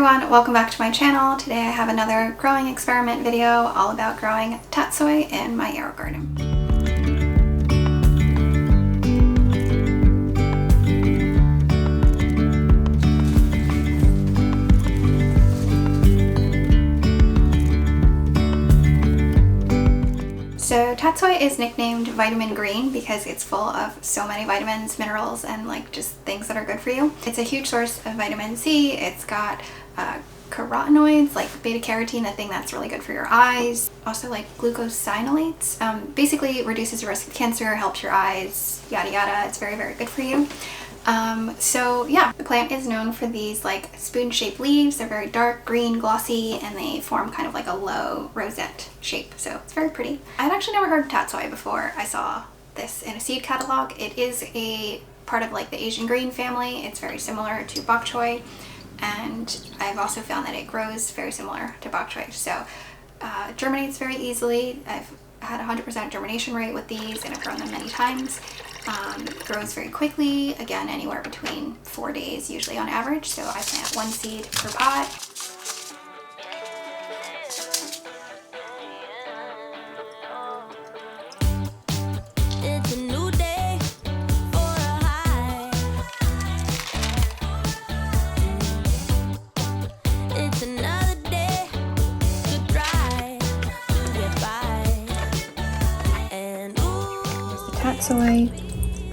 everyone, welcome back to my channel. Today I have another growing experiment video all about growing tatsoi in my AEROGARDEN. So tatsoi is nicknamed vitamin green because it's full of so many vitamins, minerals, and like just things that are good for you. It's a huge source of vitamin C. It's got carotenoids like beta carotene, the thing that's really good for your eyes. Also like glucosinolates. Basically reduces the risk of cancer, helps your eyes, yada yada. It's very, very good for you. So yeah, the plant is known for these like spoon-shaped leaves. They're very dark green, glossy, and they form kind of like a low rosette shape. So it's very pretty. I'd actually never heard of tatsoi before I saw this in a seed catalog. It is a part of like the Asian green family. It's very similar to bok choy, and I've also found that it grows very similar to bok choy. So germinates very easily. I've had 100% germination rate with these, and I've grown them many times. Grows very quickly, again anywhere between 4 days usually on average, so I plant 1 seed per pot. It's a new day for a high. It's another day to try to get by. And ooh, The tatsoi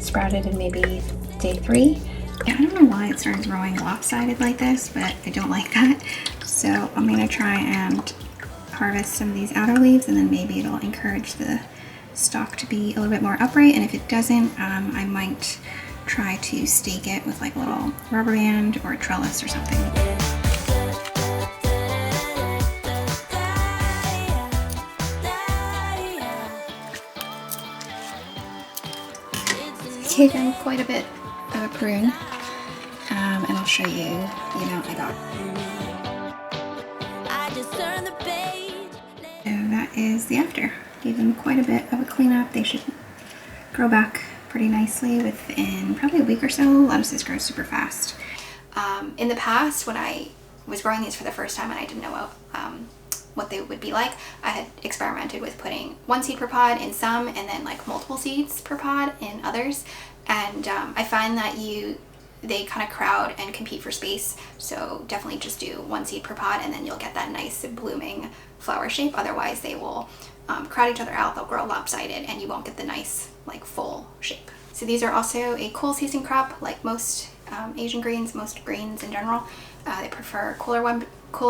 sprouted in maybe day 3. I don't know why it started growing lopsided like this, but I don't like that. So I'm gonna try and harvest some of these outer leaves, and then maybe it'll encourage the stalk to be a little bit more upright. And if it doesn't, I might try to stake it with like a little rubber band or a trellis or something. I gave him quite a bit of a prune, and I'll show you the amount I got. I just turned the page. So that is the after. Gave them quite a bit of a cleanup. They should grow back pretty nicely within probably a week or so. Lettuces grow super fast. In the past, when I was growing these for the first time and I didn't know what they would be like, I had experimented with putting 1 seed per pod in some and then like multiple seeds per pod in others. And I find that they kind of crowd and compete for space. So definitely just do 1 seed per pod, and then you'll get that nice blooming flower shape. Otherwise they will crowd each other out. They'll grow lopsided and you won't get the nice like full shape. So these are also a cool season crop, like most Asian greens, most greens in general. They prefer cooler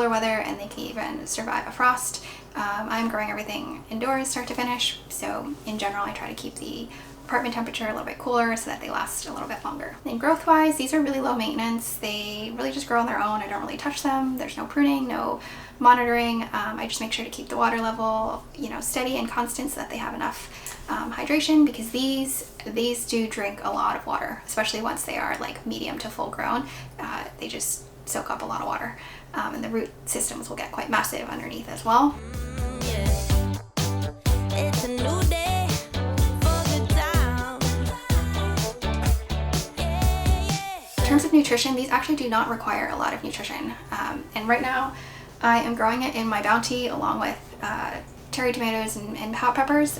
weather, and they can even survive a frost. I'm growing everything indoors start to finish, so in general I try to keep the apartment temperature a little bit cooler so that they last a little bit longer. And growth wise, these are really low maintenance. They really just grow on their own. I don't really touch them. There's no pruning, no monitoring. I just make sure to keep the water level, steady and constant so that they have enough hydration, because these do drink a lot of water, especially once they are like medium to full grown. They just soak up a lot of water, and the root systems will get quite massive underneath as well. It's a new day for the town. In terms of nutrition, these actually do not require a lot of nutrition, and right now I am growing it in my bounty along with cherry tomatoes and hot peppers,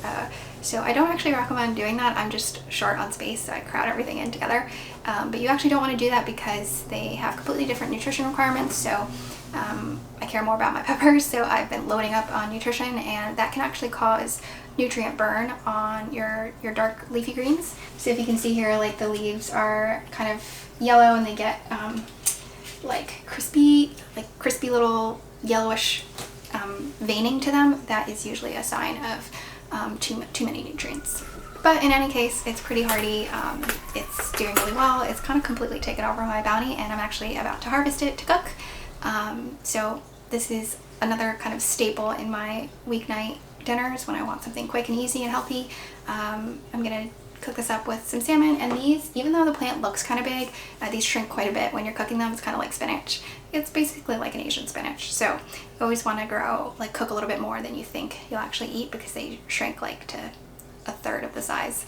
so I don't actually recommend doing that. I'm just short on space, so I crowd everything in together, but you actually don't want to do that because they have completely different nutrition requirements. So I care more about my peppers, so I've been loading up on nutrition, and that can actually cause nutrient burn on your dark leafy greens. So if you can see here, like the leaves are kind of yellow and they get like crispy little yellowish veining to them. That is usually a sign of too many nutrients. But in any case, it's pretty hardy. It's doing really well. It's kind of completely taken over my bounty, and I'm actually about to harvest it to cook. So this is another kind of staple in my weeknight dinners when I want something quick and easy and healthy. I'm gonna cook this up with some salmon, and these, even though the plant looks kind of big, these shrink quite a bit when you're cooking them. It's kind of like spinach. It's basically like an Asian spinach. So you always want to cook a little bit more than you think you'll actually eat, because they shrink like to 1/3 of the size.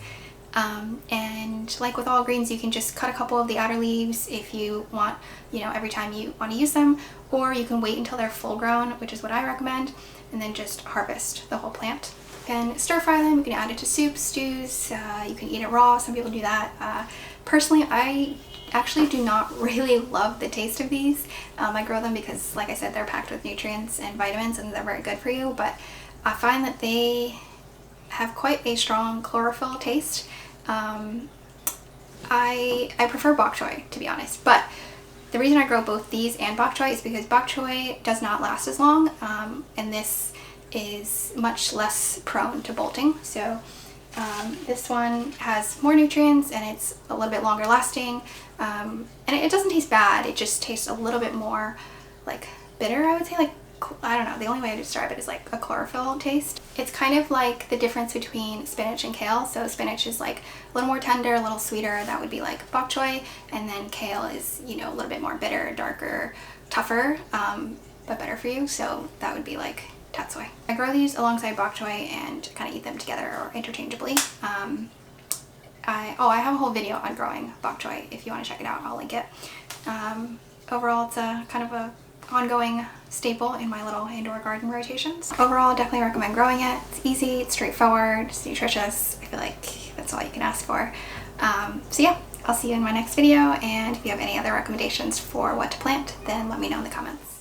And like with all greens, you can just cut a couple of the outer leaves if you want, you know, every time you want to use them, or you can wait until they're full grown, which is what I recommend, and then just harvest the whole plant. You can stir fry them, you can add it to soups, stews, you can eat it raw, some people do that. Personally, I actually do not really love the taste of these. I grow them because, like I said, they're packed with nutrients and vitamins and they're very good for you, but I find that they have quite a strong chlorophyll taste. I prefer bok choy, to be honest, but the reason I grow both these and bok choy is because bok choy does not last as long, and this is much less prone to bolting. So this one has more nutrients and it's a little bit longer lasting, and it doesn't taste bad, it just tastes a little bit more like bitter, I would say. Like, I don't know, the only way to describe it is like a chlorophyll taste. It's kind of like the difference between spinach and kale. So spinach is like a little more tender, a little sweeter, that would be like bok choy, and then kale is, you know, a little bit more bitter, darker, tougher, but better for you, so that would be like tatsoi. I grow these alongside bok choy and kind of eat them together or interchangeably. I have a whole video on growing bok choy. If you want to check it out, I'll link it. Overall, it's a kind of a ongoing staple in my little indoor garden rotations. Overall, definitely recommend growing it. It's easy, it's straightforward, it's nutritious. I feel like that's all you can ask for. So yeah, I'll see you in my next video, and if you have any other recommendations for what to plant, then let me know in the comments.